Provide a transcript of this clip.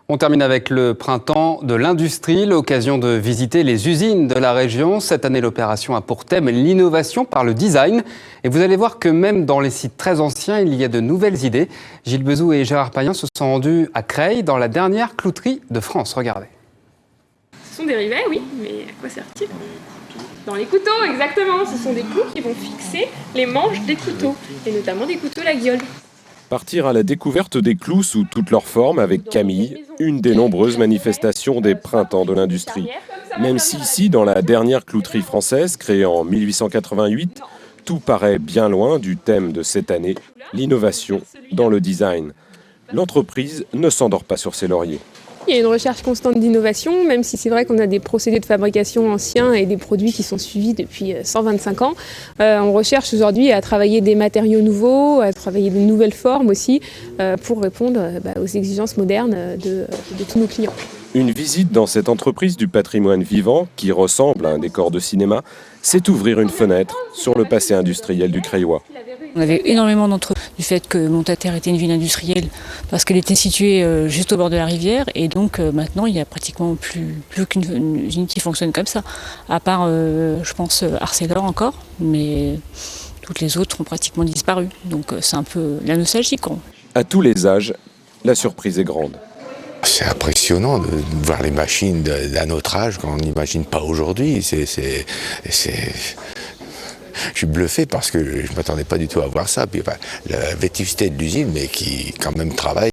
On termine avec le printemps de l'industrie, l'occasion de visiter les usines de la région. Cette année, l'opération a pour thème l'innovation par le design. Et vous allez voir que même dans les sites très anciens, il y a de nouvelles idées. Gilles Bezou et Gérard Payen se sont rendus à Creil, dans la dernière clouterie de France. Regardez. Ce sont des rivets, oui, mais à quoi servent-ils? Dans les couteaux, exactement. Ce sont des clous qui vont fixer les manches des couteaux, et notamment des couteaux la guiole. Partir à la découverte des clous sous toutes leurs formes avec Camille, une des nombreuses manifestations des printemps de l'industrie. Même si ici, dans la dernière clouterie française, créée en 1888, tout paraît bien loin du thème de cette année, l'innovation dans le design. L'entreprise ne s'endort pas sur ses lauriers. Il y a une recherche constante d'innovation, même si c'est vrai qu'on a des procédés de fabrication anciens et des produits qui sont suivis depuis 125 ans. On recherche aujourd'hui à travailler des matériaux nouveaux, à travailler de nouvelles formes aussi, pour répondre aux exigences modernes de tous nos clients. Une visite dans cette entreprise du patrimoine vivant, qui ressemble à un décor de cinéma, c'est ouvrir une fenêtre sur le passé industriel du Creillois. On avait énormément d'entre du fait que Montataire était une ville industrielle parce qu'elle était située juste au bord de la rivière et donc maintenant il n'y a pratiquement plus qu'une usine qui fonctionne comme ça, à part je pense Arcelor encore, mais toutes les autres ont pratiquement disparu, donc c'est un peu la nostalgie quoi. À tous les âges, la surprise est grande. C'est impressionnant de voir les machines d'un autre âge qu'on n'imagine pas aujourd'hui. Je suis bluffé parce que je ne m'attendais pas du tout à voir ça. Puis, la vétusté de l'usine, mais qui quand même travaille.